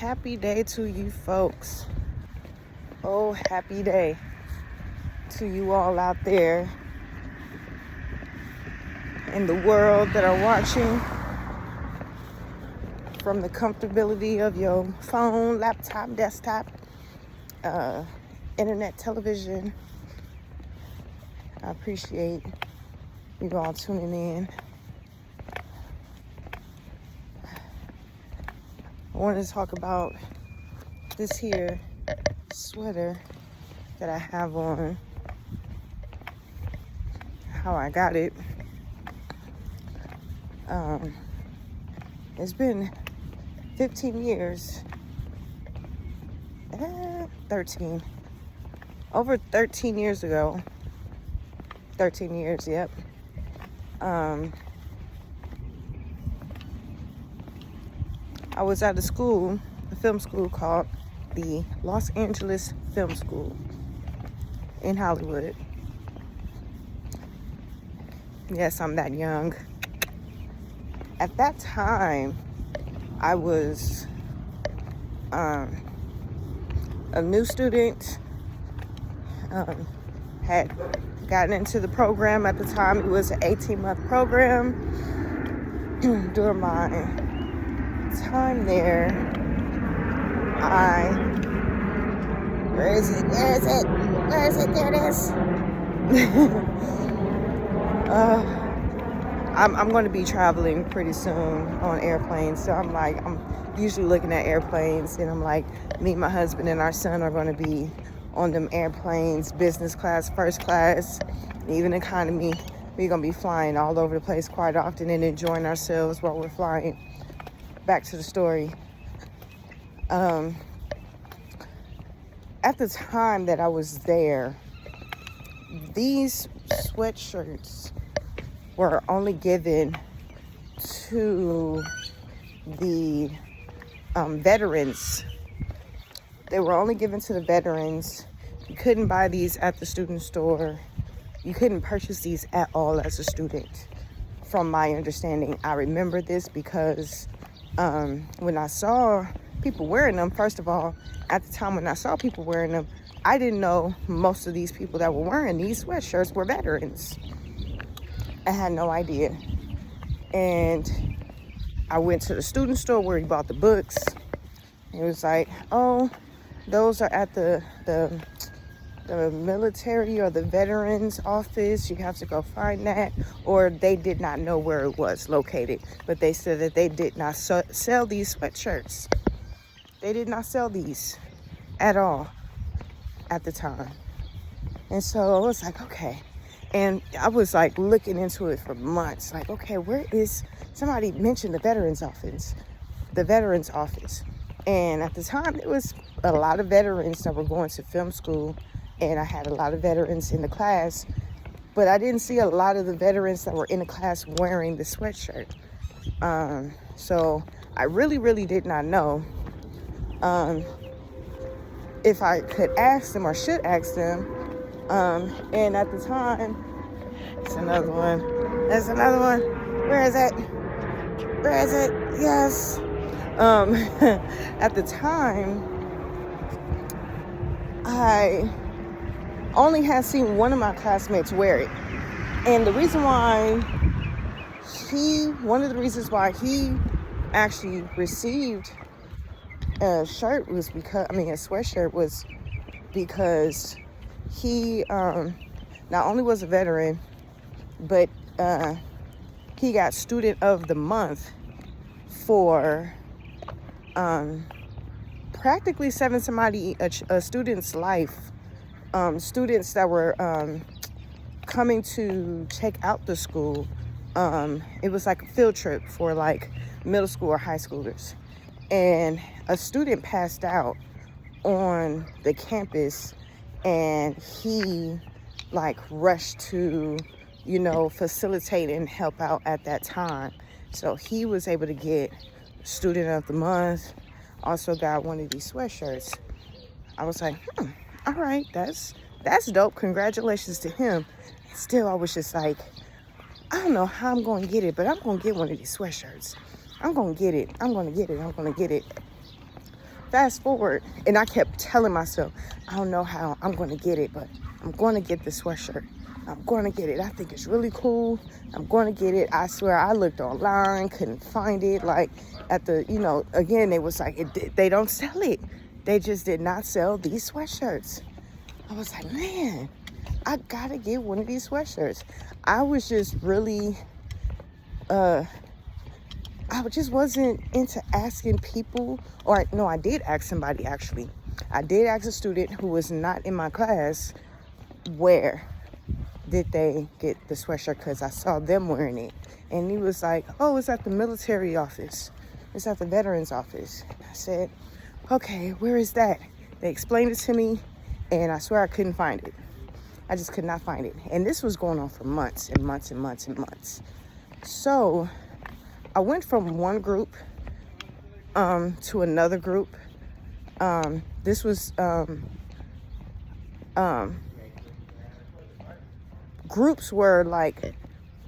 Happy day to you folks. Oh, happy day to you all out there in the world that are watching from the comfortability of your phone, laptop, desktop, internet, television. I appreciate you all tuning in. I wanted to talk about this here sweater that I have on, how I got it. It's been 15 years, 13, over 13 years ago, 13 years, yep. I was at a school, a film school called the Los Angeles Film School in Hollywood. Yes, I'm that young. At that time, I was a new student, had gotten into the program at the time. It was an 18-month program. During my time there, where is it? There it is. I'm going to be traveling pretty soon on airplanes, so I'm usually looking at airplanes, and I'm like, me and my husband and our son are going to be on them airplanes, business class, first class, even economy. We're going to be flying all over the place quite often and enjoying ourselves while we're flying. Back to the story. At the time that I was there, these sweatshirts were only given to the veterans. They were only given to the veterans. You couldn't buy these at the student store. You couldn't purchase these at all as a student, from my understanding. I remember this because when I saw people wearing them, first of all, at the time when I saw people wearing them, I didn't know most of these people that were wearing these sweatshirts were veterans. I had no idea. And I went to the student store where he bought the books. It was like, oh, those are at the military or the veterans office. You have to go find that. Or they did not know where it was located, but they said that they did not sell these sweatshirts. They did not sell these at all at the time. And so I was like, okay. And I was like looking into it for months. Like, okay, where is, somebody mentioned the veterans office. And at the time, there was a lot of veterans that were going to film school. And I had a lot of veterans in the class. But I didn't see a lot of the veterans that were in the class wearing the sweatshirt. So I really did not know if I could ask them or should ask them. And at the time, it's another one. There's another one. Where is it? Yes. At the time, I only had seen one of my classmates wear it. And the reason why one of the reasons why he actually received a sweatshirt was because he not only was a veteran, but he got Student of the Month for practically saving a student's life. Students that were coming to check out the school. It was like a field trip for like middle school or high schoolers. And a student passed out on the campus, and he like rushed to, facilitate and help out at that time. So he was able to get Student of the Month, also got one of these sweatshirts. I was like, all right, that's dope. Congratulations to him. Still, I was just like, I don't know how I'm going to get it, but I'm going to get one of these sweatshirts. I'm going to get it. fast forward, and I kept telling myself, I don't know how I'm going to get it, but I'm going to get the sweatshirt. I'm going to get it. I think it's really cool. I'm going to get it. I swear I looked online, couldn't find it. Like at the, again, it was like, they don't sell it. They just did not sell these sweatshirts. I was like, man, I got to get one of these sweatshirts. I was just really, I just wasn't into asking people, or no, I did ask somebody actually. I did ask a student who was not in my class, where did they get the sweatshirt, because I saw them wearing it. And he was like, oh, it's at the military office. It's at the veterans office. I said, okay, where is that? They explained it to me, and I swear I couldn't find it. I just could not find it. And this was going on for months and months and months and months. So I went from one group to another group. This was groups were like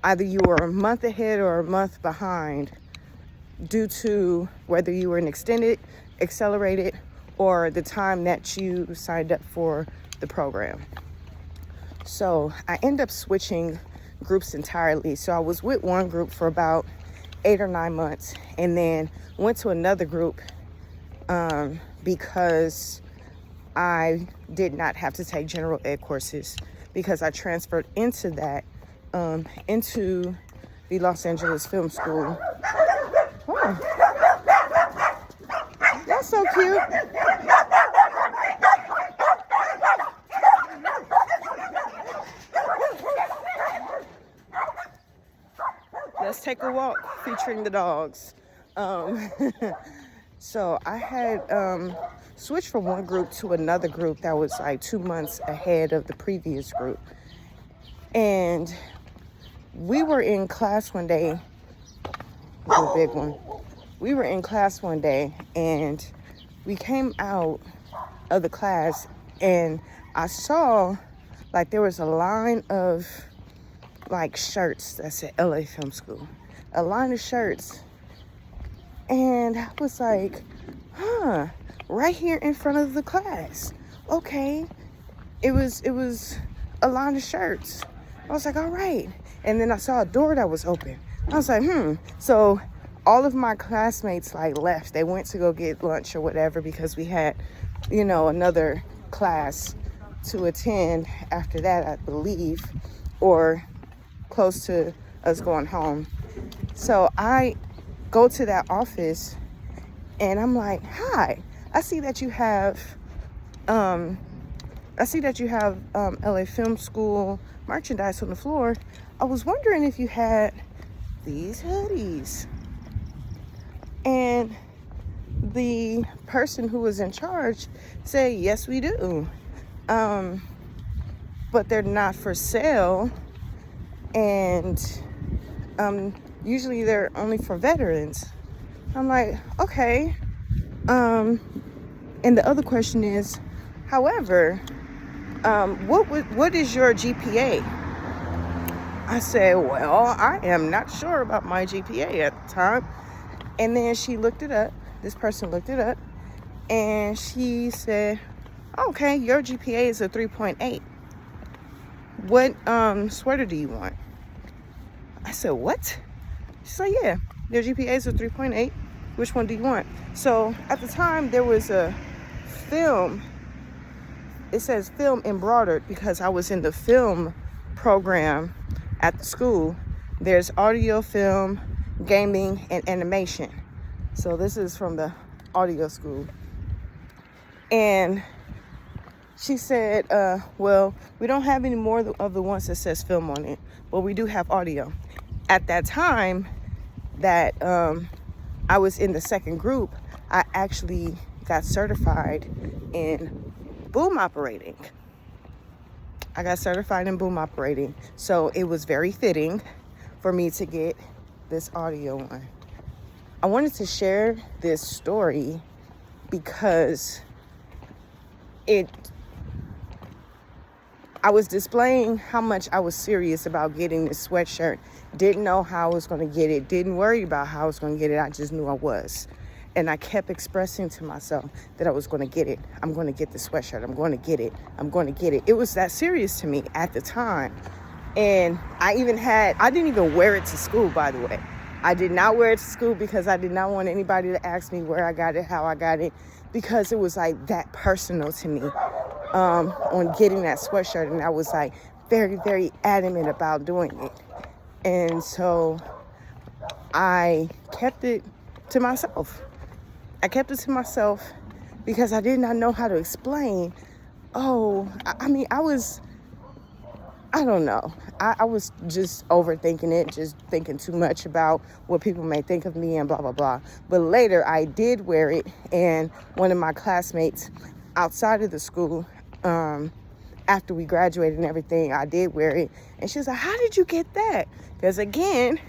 either you were a month ahead or a month behind due to whether you were an extended, accelerated, or the time that you signed up for the program. So I ended up switching groups entirely. So I was with one group for about 8 or 9 months, and then went to another group because I did not have to take general ed courses, because I transferred into that, into the Los Angeles Film School. Oh, that's so cute. Let's take a walk featuring the dogs. So I had switched from one group to another group that was like 2 months ahead of the previous group. And we were in class one day, a big one. We were in class one day, and we came out of the class, and I saw like there was a line of like shirts that said LA Film School, a line of shirts. And I was like, right here in front of the class. Okay. It was a line of shirts. I was like, all right. And then I saw a door that was open. I was like, So all of my classmates like left. They went to go get lunch or whatever, because we had, another class to attend after that, I believe, or close to us going home. So I go to that office, and I'm like, hi, I see that you have LA Film School merchandise on the floor. I was wondering if you had these hoodies. And the person who was in charge said, yes, we do. But they're not for sale. And usually they're only for veterans. I'm like, okay. And the other question is, however, what is your GPA? I said, well, I am not sure about my GPA at the time. And then she looked it up. This person looked it up, and she said, okay, your GPA is a 3.8. What sweater do you want? I said, what? She's like, yeah, your GPA is a 3.8. Which one do you want? So at the time, there was a film. It says film embroidered, because I was in the film program at the school. There's audio, film, gaming, and animation. So this is from the audio school. And she said, well, we don't have any more of the ones that says film on it, but we do have audio. At that time that I was in the second group, I actually got certified in boom operating. I got certified in boom operating. So it was very fitting for me to get this audio one. I wanted to share this story because I was displaying how much I was serious about getting this sweatshirt. Didn't know how I was going to get it. Didn't worry about how I was going to get it. I just knew I was. And I kept expressing to myself that I was going to get it. I'm going to get the sweatshirt. I'm going to get it. I'm going to get it. It was that serious to me at the time. And I didn't even wear it to school, by the way. I did not wear it to school because I did not want anybody to ask me where I got it, how I got it, because it was like that personal to me on getting that sweatshirt. And I was like very, very adamant about doing it. And so I kept it to myself. I kept it to myself because I did not know how to explain. I don't know. I was just overthinking it, just thinking too much about what people may think of me and blah, blah, blah. But later I did wear it, and one of my classmates outside of the school, after we graduated and everything, I did wear it. And she was like, how did you get that? Because again,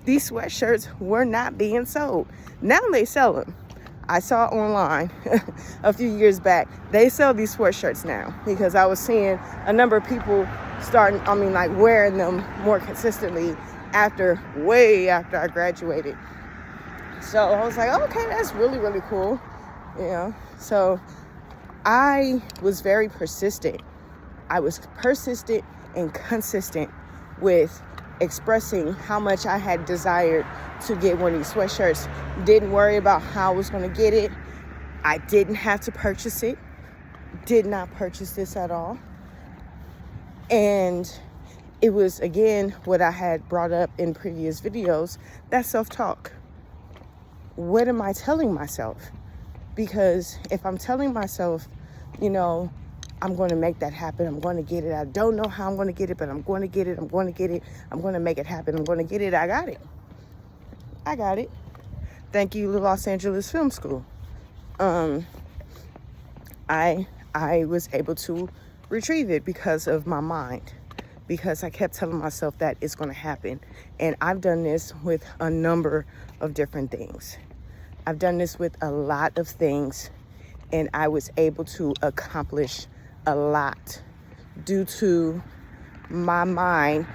these sweatshirts were not being sold. Now they sell them. I saw online a few years back. They sell these sweatshirts now because I was seeing a number of people wearing them more consistently way after I graduated. So I was like, okay, that's really, really cool. So I was very persistent. I was persistent and consistent with expressing how much I had desired to get one of these sweatshirts. Didn't worry about how I was going to get it. I didn't have to purchase it. Did not purchase this at all. And it was, again, what I had brought up in previous videos, that self-talk. What am I telling myself? Because if I'm telling myself, I'm going to make that happen. I'm going to get it. I don't know how I'm going to get it, but I'm going to get it. I'm going to get it. I'm going to make it happen. I'm going to get it. I got it. Thank you, Los Angeles Film School. I was able to retrieve it because of my mind, because I kept telling myself that it's going to happen. And I've done this with a number of different things. I've done this with a lot of things, and I was able to accomplish a lot due to my mind,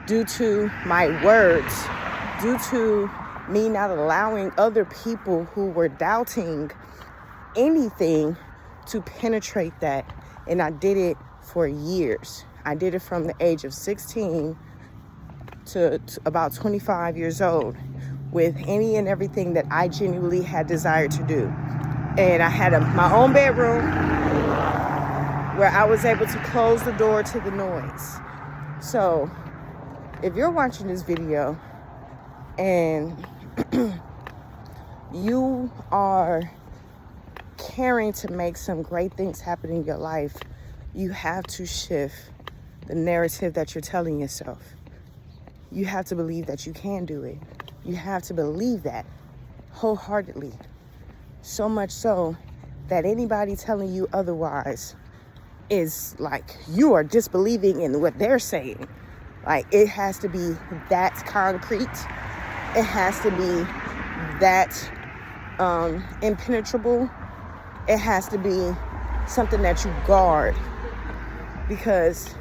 due to my words, due to me not allowing other people who were doubting anything to penetrate that. And I did it for years. I did it from the age of 16 to about 25 years old with any and everything that I genuinely had desired to do. And I had my own bedroom where I was able to close the door to the noise. So if you're watching this video and you are caring to make some great things happen in your life, you have to shift the narrative that you're telling yourself. You have to believe that you can do it. You have to believe that wholeheartedly. So much so that anybody telling you otherwise is like, you are disbelieving in what they're saying. Like, it has to be that concrete. It has to be that impenetrable. It has to be something that you guard, because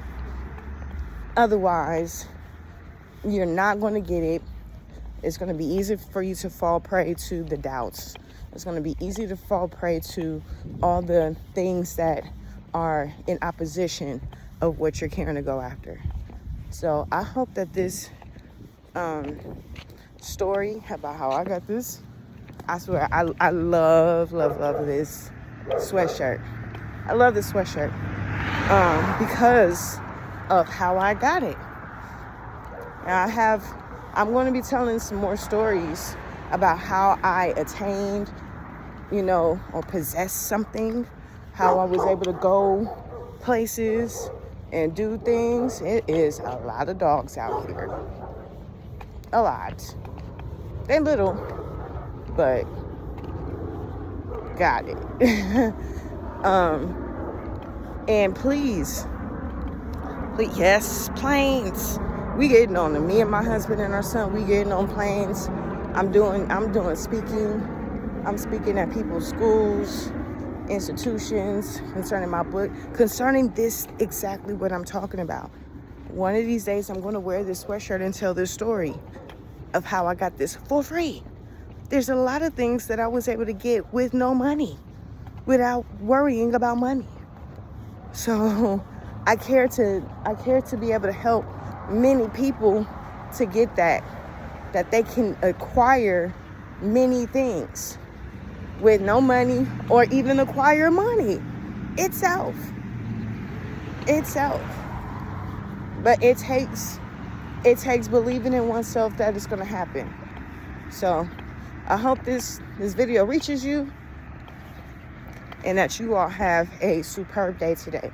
otherwise you're not going to get it. It's going to be easy for you to fall prey to the doubts. It's going to be easy to fall prey to all the things that are in opposition of what you're caring to go after. So I hope that this story about how I got this, I swear, I love this sweatshirt. I love this sweatshirt because of how I got it. And I'm going to be telling some more stories about how I attained, or possessed something, how I was able to go places and do things. It is a lot of dogs out here. A lot. They're little, but got it. And please, yes, planes. We getting on them. Me and my husband and our son, we getting on planes. I'm doing speaking. I'm speaking at people's schools, institutions, concerning my book, concerning this, exactly what I'm talking about. One of these days, I'm going to wear this sweatshirt and tell this story of how I got this for free. There's a lot of things that I was able to get with no money, without worrying about money. So I care to be able to help many people to get that they can acquire many things with no money, or even acquire money itself. But it takes believing in oneself that it's going to happen. So I hope this video reaches you, and that you all have a superb day today.